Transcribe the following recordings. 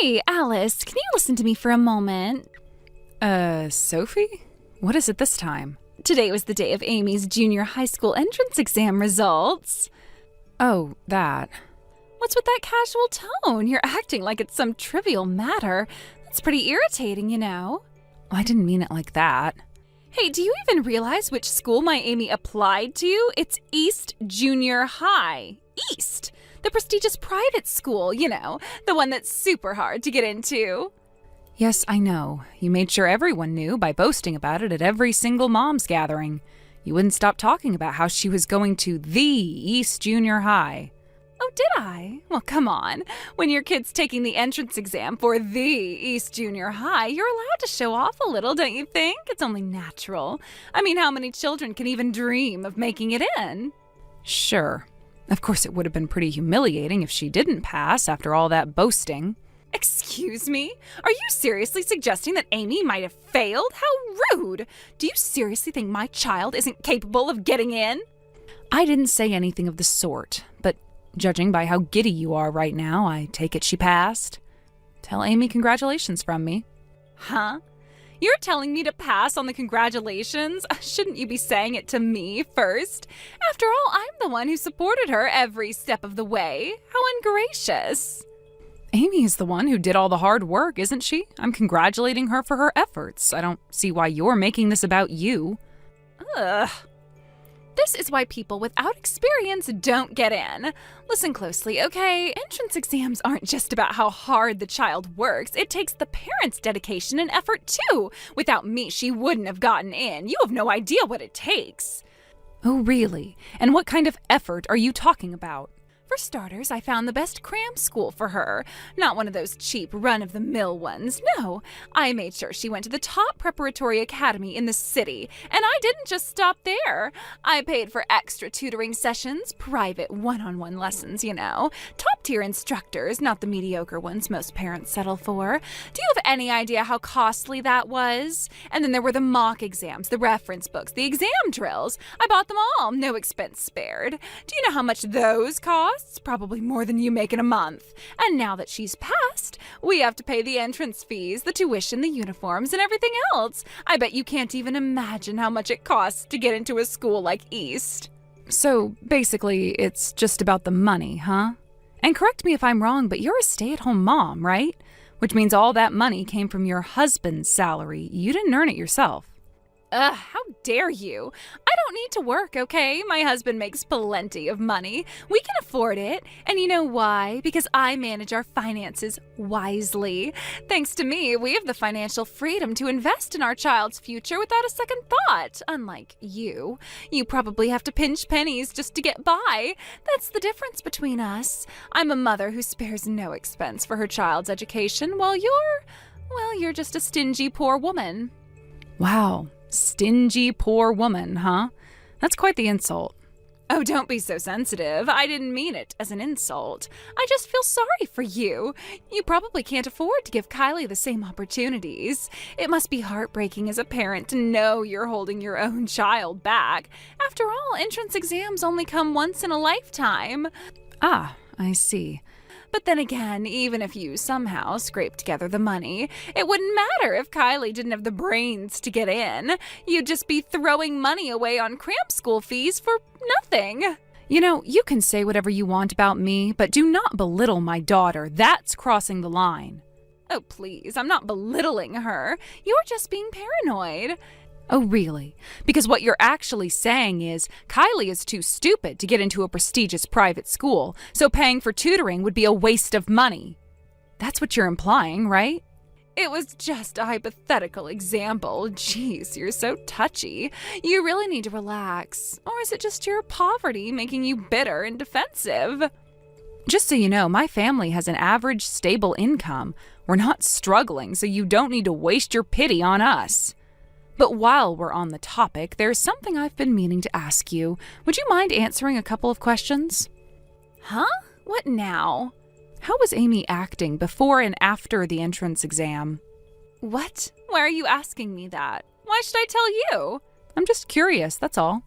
Hey, Alice, can you listen to me for a moment? Sophie? What is it this time? Today was the day of Amy's junior high school entrance exam results. Oh, that. What's with that casual tone? You're acting like it's some trivial matter. That's pretty irritating, you know. I didn't mean it like that. Hey, do you even realize which school my Amy applied to? It's East Junior High. East! The prestigious private school, you know, the one that's super hard to get into. Yes, I know. You made sure everyone knew by boasting about it at every single mom's gathering. You wouldn't stop talking about how she was going to the East Junior High. Oh, did I? Well, come on. When your kid's taking the entrance exam for the East Junior High, you're allowed to show off a little, don't you think? It's only natural. I mean, how many children can even dream of making it in? Sure. Of course, it would have been pretty humiliating if she didn't pass after all that boasting. Excuse me? Are you seriously suggesting that Amy might have failed? How rude! Do you seriously think my child isn't capable of getting in? I didn't say anything of the sort, but judging by how giddy you are right now, I take it she passed. Tell Amy congratulations from me. Huh? You're telling me to pass on the congratulations? Shouldn't you be saying it to me first? After all, I'm the one who supported her every step of the way. How ungracious. Amy is the one who did all the hard work, isn't she? I'm congratulating her for her efforts. I don't see why you're making this about you. Ugh. This is why people without experience don't get in. Listen closely, okay? Entrance exams aren't just about how hard the child works. It takes the parents' dedication and effort, too. Without me, she wouldn't have gotten in. You have no idea what it takes. Oh, really? And what kind of effort are you talking about? For starters, I found the best cram school for her. Not one of those cheap, run-of-the-mill ones. No, I made sure she went to the top preparatory academy in the city. And I didn't just stop there. I paid for extra tutoring sessions, private one-on-one lessons, you know. Top-tier instructors, not the mediocre ones most parents settle for. Do you have any idea how costly that was? And then there were the mock exams, the reference books, the exam drills. I bought them all, no expense spared. Do you know how much those cost? Probably more than you make in a month. And now that she's passed, we have to pay the entrance fees, the tuition, the uniforms, and everything else. I bet you can't even imagine how much it costs to get into a school like East. So, basically, it's just about the money, huh? And correct me if I'm wrong, but you're a stay-at-home mom, right? Which means all that money came from your husband's salary. You didn't earn it yourself. Ugh, how dare you? I don't need to work, okay? My husband makes plenty of money. We can afford it. And you know why? Because I manage our finances wisely. Thanks to me, we have the financial freedom to invest in our child's future without a second thought. Unlike you. You probably have to pinch pennies just to get by. That's the difference between us. I'm a mother who spares no expense for her child's education, while you're just a stingy poor woman. Wow. Stingy poor woman, huh? That's quite the insult. Oh, don't be so sensitive. I didn't mean it as an insult. I just feel sorry for you. You probably can't afford to give Kylie the same opportunities. It must be heartbreaking as a parent to know you're holding your own child back. After all, entrance exams only come once in a lifetime. Ah, I see. But then again, even if you somehow scrape together the money, it wouldn't matter if Kylie didn't have the brains to get in. You'd just be throwing money away on cram school fees for nothing. You know, you can say whatever you want about me, but do not belittle my daughter. That's crossing the line. Oh, please, I'm not belittling her. You're just being paranoid. Oh, really? Because what you're actually saying is Kylie is too stupid to get into a prestigious private school, so paying for tutoring would be a waste of money. That's what you're implying, right? It was just a hypothetical example. Jeez, you're so touchy. You really need to relax. Or is it just your poverty making you bitter and defensive? Just so you know, my family has an average stable income. We're not struggling, so you don't need to waste your pity on us. But while we're on the topic, there's something I've been meaning to ask you. Would you mind answering a couple of questions? Huh? What now? How was Amy acting before and after the entrance exam? What? Why are you asking me that? Why should I tell you? I'm just curious, that's all.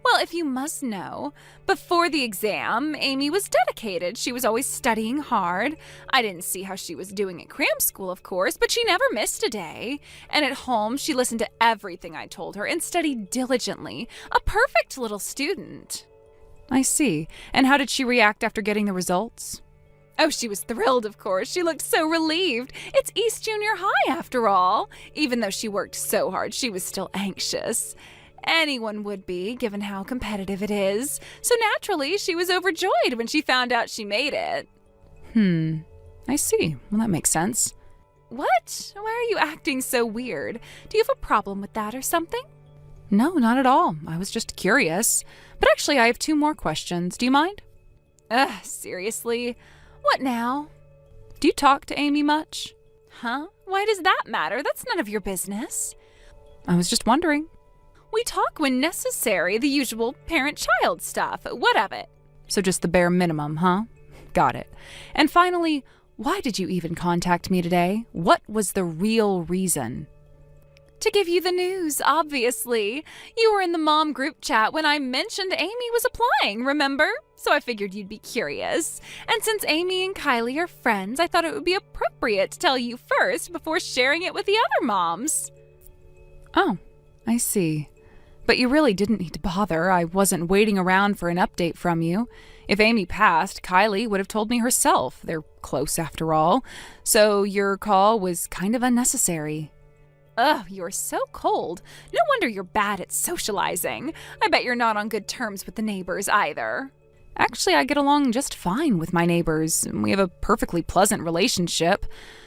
Well, if you must know, before the exam, Amy was dedicated. She was always studying hard. I didn't see how she was doing at cram school, of course, but she never missed a day. And at home, she listened to everything I told her and studied diligently. A perfect little student. I see. And how did she react after getting the results? Oh, she was thrilled, of course. She looked so relieved. It's East Junior High, after all. Even though she worked so hard, she was still anxious. Anyone would be, given how competitive it is. So naturally, she was overjoyed when she found out she made it. I see. Well, that makes sense. What? Why are you acting so weird? Do you have a problem with that or something? No, not at all. I was just curious. But actually, I have 2 more questions. Do you mind? Seriously? What now? Do you talk to Amy much? Huh? Why does that matter? That's none of your business. I was just wondering. We talk when necessary, the usual parent-child stuff. What of it? So just the bare minimum, huh? Got it. And finally, why did you even contact me today? What was the real reason? To give you the news, obviously. You were in the mom group chat when I mentioned Amy was applying, remember? So I figured you'd be curious. And since Amy and Kylie are friends, I thought it would be appropriate to tell you first before sharing it with the other moms. Oh, I see. But you really didn't need to bother. I wasn't waiting around for an update from you. If Amy passed, Kylie would have told me herself. They're close after all. So your call was kind of unnecessary. Ugh, you're so cold. No wonder you're bad at socializing. I bet you're not on good terms with the neighbors either. Actually, I get along just fine with my neighbors. We have a perfectly pleasant relationship.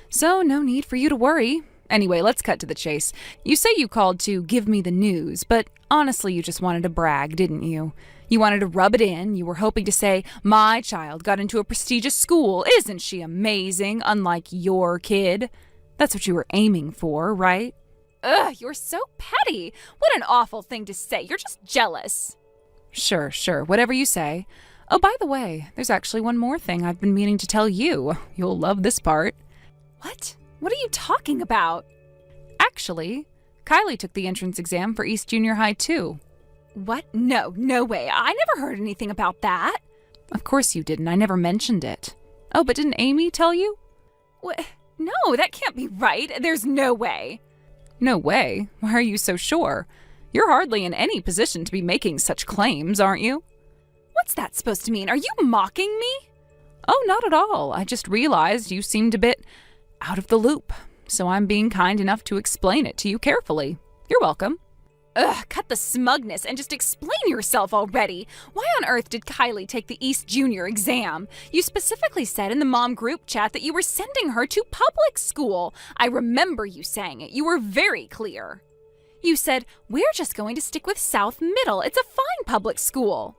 So no need for you to worry. Anyway, let's cut to the chase. You say you called to give me the news, but honestly, you just wanted to brag, didn't you? You wanted to rub it in. You were hoping to say, my child got into a prestigious school. Isn't she amazing, unlike your kid? That's what you were aiming for, right? Ugh, you're so petty. What an awful thing to say. You're just jealous. Sure. Whatever you say. Oh, by the way, there's actually one more thing I've been meaning to tell you. You'll love this part. What? What are you talking about? Actually, Kylie took the entrance exam for East Junior High, too. What? No way. I never heard anything about that. Of course you didn't. I never mentioned it. Oh, but didn't Amy tell you? What? No, that can't be right. There's no way. No way? Why are you so sure? You're hardly in any position to be making such claims, aren't you? What's that supposed to mean? Are you mocking me? Oh, not at all. I just realized you seemed a bit out of the loop, so I'm being kind enough to explain it to you carefully. You're welcome. Ugh, cut the smugness and just explain yourself already. Why on earth did Kylie take the East Junior exam? You specifically said in the mom group chat that you were sending her to public school. I remember you saying it. You were very clear. You said, we're just going to stick with South Middle. It's a fine public school.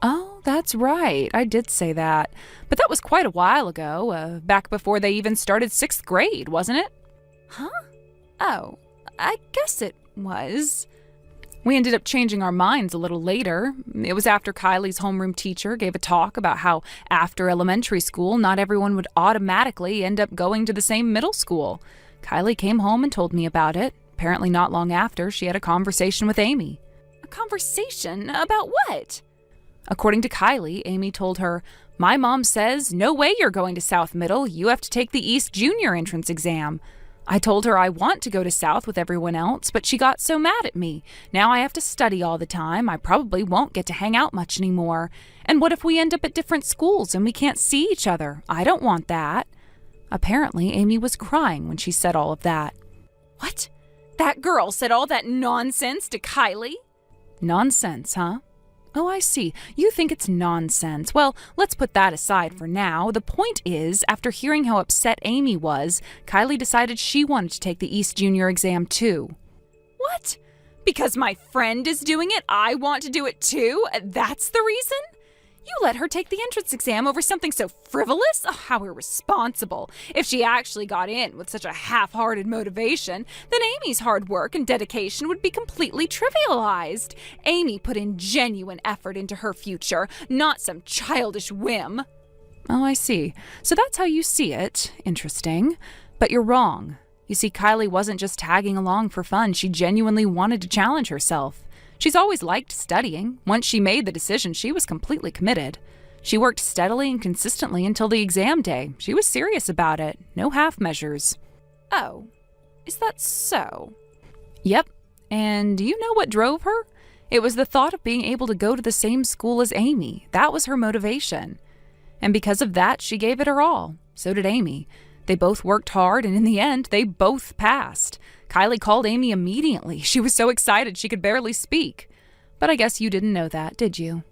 Oh, that's right. I did say that. But that was quite a while ago, back before they even started 6th grade, wasn't it? Huh? Oh, I guess it was. We ended up changing our minds a little later. It was after Kylie's homeroom teacher gave a talk about how after elementary school, not everyone would automatically end up going to the same middle school. Kylie came home and told me about it. Apparently not long after, she had a conversation with Amy. A conversation? About what? According to Kylie, Amy told her, my mom says, no way you're going to South Middle. You have to take the East Junior entrance exam. I told her I want to go to South with everyone else, but she got so mad at me. Now I have to study all the time. I probably won't get to hang out much anymore. And what if we end up at different schools and we can't see each other? I don't want that. Apparently, Amy was crying when she said all of that. What? That girl said all that nonsense to Kylie? Nonsense, huh? Oh, I see. You think it's nonsense. Well, let's put that aside for now. The point is, after hearing how upset Amy was, Kylie decided she wanted to take the East Junior exam too. What? Because my friend is doing it, I want to do it too? That's the reason? You let her take the entrance exam over something so frivolous? Oh, how irresponsible. If she actually got in with such a half-hearted motivation, then Amy's hard work and dedication would be completely trivialized. Amy put in genuine effort into her future, not some childish whim. Oh, I see. So that's how you see it. Interesting. But you're wrong. You see, Kylie wasn't just tagging along for fun. She genuinely wanted to challenge herself. She's always liked studying. Once she made the decision, she was completely committed. She worked steadily and consistently until the exam day. She was serious about it. No half measures. Oh, is that so? Yep. And do you know what drove her? It was the thought of being able to go to the same school as Amy. That was her motivation. And because of that, she gave it her all. So did Amy. They both worked hard, and in the end, they both passed. Kylie called Amy immediately. She was so excited she could barely speak. But I guess you didn't know that, did you?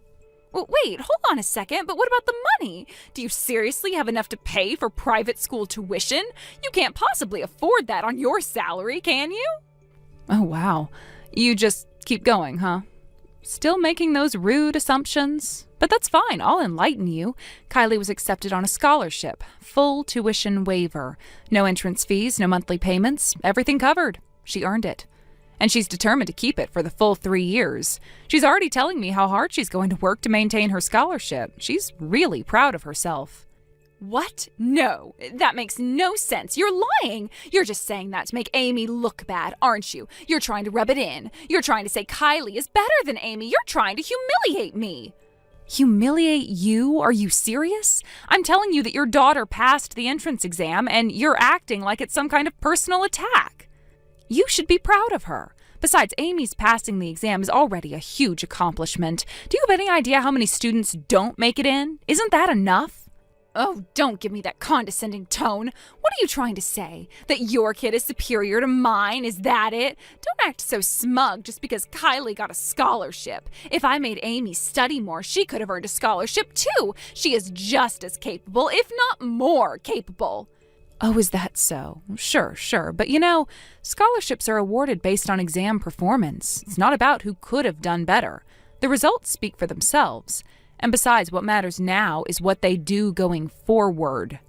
Well, wait, hold on a second, but what about the money? Do you seriously have enough to pay for private school tuition? You can't possibly afford that on your salary, can you? Oh, wow. You just keep going, huh? Still making those rude assumptions? But that's fine, I'll enlighten you. Kylie was accepted on a scholarship. Full tuition waiver. No entrance fees, no monthly payments. Everything covered. She earned it. And she's determined to keep it for the full 3 years. She's already telling me how hard she's going to work to maintain her scholarship. She's really proud of herself. What? No, that makes no sense. You're lying. You're just saying that to make Amy look bad, aren't you? You're trying to rub it in. You're trying to say Kylie is better than Amy. You're trying to humiliate me. Humiliate you? Are you serious? I'm telling you that your daughter passed the entrance exam and you're acting like it's some kind of personal attack. You should be proud of her. Besides, Amy's passing the exam is already a huge accomplishment. Do you have any idea how many students don't make it in? Isn't that enough? Oh, don't give me that condescending tone. What are you trying to say? That your kid is superior to mine? Is that it? Don't act so smug just because Kylie got a scholarship. If I made Amy study more, she could have earned a scholarship too. She is just as capable, if not more capable. Oh, is that so? Sure. But you know, scholarships are awarded based on exam performance. It's not about who could have done better. The results speak for themselves. And besides, what matters now is what they do going forward.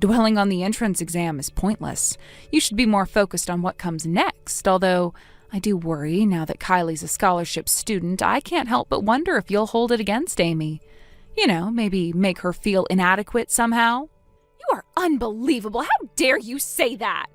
Dwelling on the entrance exam is pointless. You should be more focused on what comes next, although I do worry now that Kylie's a scholarship student. I can't help but wonder if you'll hold it against Amy. You know, maybe make her feel inadequate somehow. You are unbelievable. How dare you say that?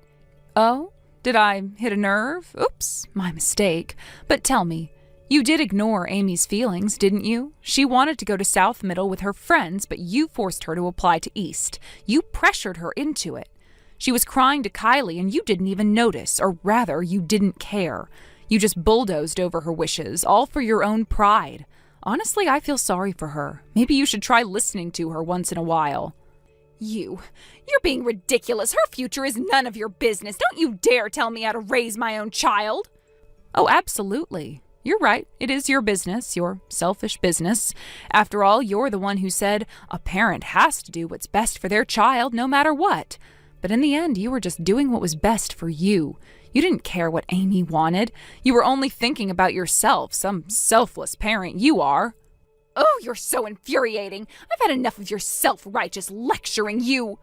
Oh, did I hit a nerve? Oops, my mistake. But tell me, you did ignore Amy's feelings, didn't you? She wanted to go to South Middle with her friends, but you forced her to apply to East. You pressured her into it. She was crying to Kylie and you didn't even notice, or rather, you didn't care. You just bulldozed over her wishes, all for your own pride. Honestly, I feel sorry for her. Maybe you should try listening to her once in a while. You're being ridiculous. Her future is none of your business. Don't you dare tell me how to raise my own child. Oh, absolutely. You're right. It is your business, your selfish business. After all, you're the one who said a parent has to do what's best for their child no matter what. But in the end, you were just doing what was best for you. You didn't care what Amy wanted. You were only thinking about yourself, some selfless parent you are. Oh, you're so infuriating. I've had enough of your self-righteous lecturing, you.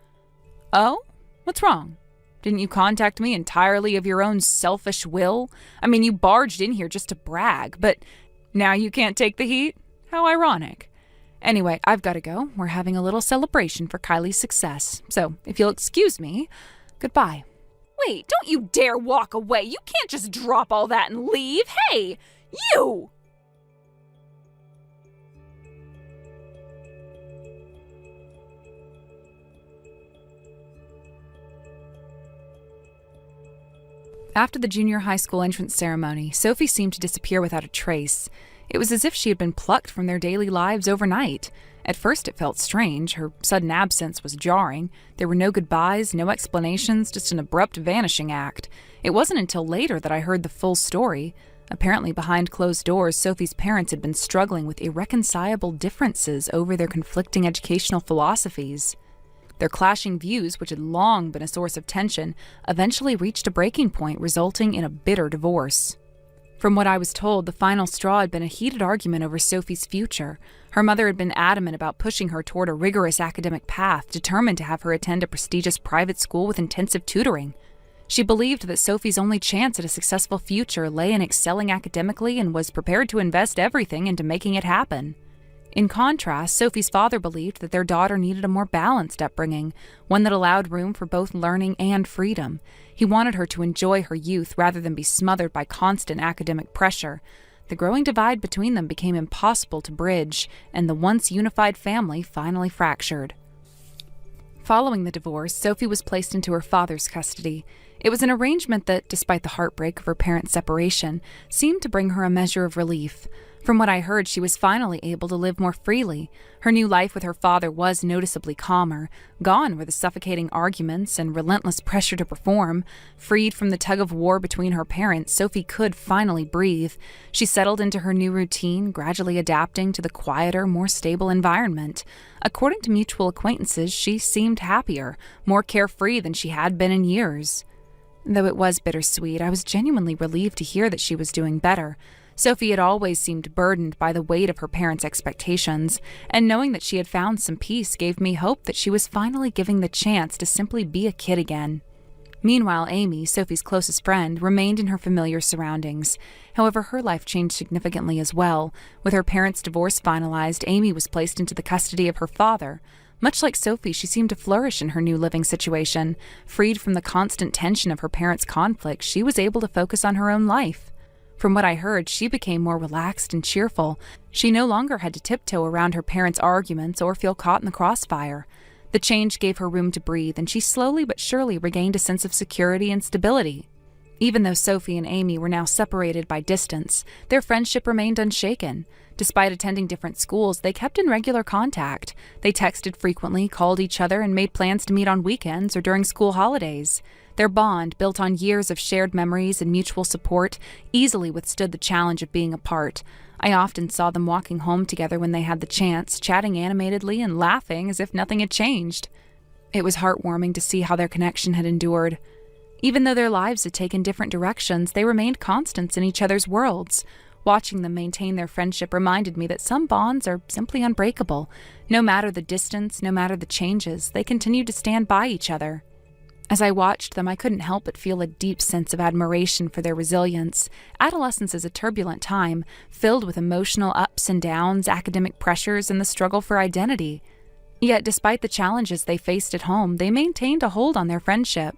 Oh? What's wrong? Didn't you contact me entirely of your own selfish will? I mean, you barged in here just to brag, but now you can't take the heat? How ironic. Anyway, I've got to go. We're having a little celebration for Kylie's success. So, if you'll excuse me, goodbye. Wait, don't you dare walk away. You can't just drop all that and leave. Hey, you! After the junior high school entrance ceremony, Sophie seemed to disappear without a trace. It was as if she had been plucked from their daily lives overnight. At first it felt strange. Her sudden absence was jarring. There were no goodbyes, no explanations, just an abrupt vanishing act. It wasn't until later that I heard the full story. Apparently, behind closed doors, Sophie's parents had been struggling with irreconcilable differences over their conflicting educational philosophies. Their clashing views, which had long been a source of tension, eventually reached a breaking point, resulting in a bitter divorce. From what I was told, the final straw had been a heated argument over Sophie's future. Her mother had been adamant about pushing her toward a rigorous academic path, determined to have her attend a prestigious private school with intensive tutoring. She believed that Sophie's only chance at a successful future lay in excelling academically and was prepared to invest everything into making it happen. In contrast, Sophie's father believed that their daughter needed a more balanced upbringing, one that allowed room for both learning and freedom. He wanted her to enjoy her youth rather than be smothered by constant academic pressure. the growing divide between them became impossible to bridge, and the once unified family finally fractured. Following the divorce, Sophie was placed into her father's custody. It was an arrangement that, despite the heartbreak of her parents' separation, seemed to bring her a measure of relief. From what I heard, she was finally able to live more freely. Her new life with her father was noticeably calmer. Gone were the suffocating arguments and relentless pressure to perform. Freed from the tug-of-war between her parents, Sophie could finally breathe. She settled into her new routine, gradually adapting to the quieter, more stable environment. According to mutual acquaintances, she seemed happier, more carefree than she had been in years. Though it was bittersweet, I was genuinely relieved to hear that she was doing better. Sophie had always seemed burdened by the weight of her parents' expectations, and knowing that she had found some peace gave me hope that she was finally giving the chance to simply be a kid again. Meanwhile, Amy, Sophie's closest friend, remained in her familiar surroundings. However, her life changed significantly as well. With her parents' divorce finalized, Amy was placed into the custody of her father. Much like Sophie, she seemed to flourish in her new living situation. Freed from the constant tension of her parents' conflict, she was able to focus on her own life. From what I heard, she became more relaxed and cheerful. She no longer had to tiptoe around her parents' arguments or feel caught in the crossfire. The change gave her room to breathe, and she slowly but surely regained a sense of security and stability. Even though Sophie and Amy were now separated by distance, their friendship remained unshaken. Despite attending different schools, they kept in regular contact. They texted frequently, called each other, and made plans to meet on weekends or during school holidays. Their bond, built on years of shared memories and mutual support, easily withstood the challenge of being apart. I often saw them walking home together when they had the chance, chatting animatedly and laughing as if nothing had changed. It was heartwarming to see how their connection had endured. Even though their lives had taken different directions, they remained constants in each other's worlds. Watching them maintain their friendship reminded me that some bonds are simply unbreakable. No matter the distance, no matter the changes, they continue to stand by each other. As I watched them, I couldn't help but feel a deep sense of admiration for their resilience. Adolescence is a turbulent time, filled with emotional ups and downs, academic pressures, and the struggle for identity. Yet, despite the challenges they faced at home, they maintained a hold on their friendship.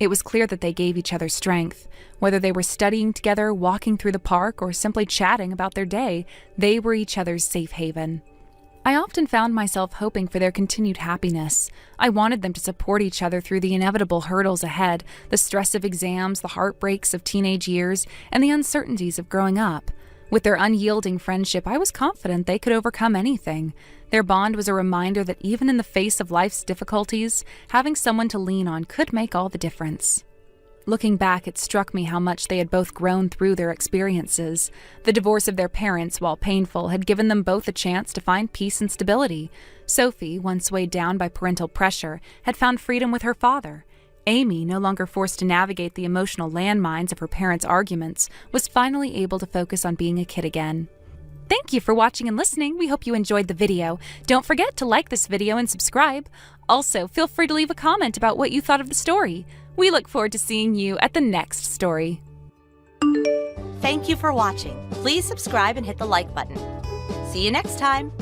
It was clear that they gave each other strength. Whether they were studying together, walking through the park, or simply chatting about their day, they were each other's safe haven. I often found myself hoping for their continued happiness. I wanted them to support each other through the inevitable hurdles ahead, the stress of exams, the heartbreaks of teenage years, and the uncertainties of growing up. With their unyielding friendship, I was confident they could overcome anything. Their bond was a reminder that even in the face of life's difficulties, having someone to lean on could make all the difference. Looking back, it struck me how much they had both grown through their experiences. The divorce of their parents, while painful, had given them both a chance to find peace and stability. Sophie, once weighed down by parental pressure, had found freedom with her father. Amy, no longer forced to navigate the emotional landmines of her parents' arguments, was finally able to focus on being a kid again. Thank you for watching and listening. We hope you enjoyed the video. Don't forget to like this video and subscribe. Also, feel free to leave a comment about what you thought of the story. We look forward to seeing you at the next story. Thank you for watching. Please subscribe and hit the like button. See you next time.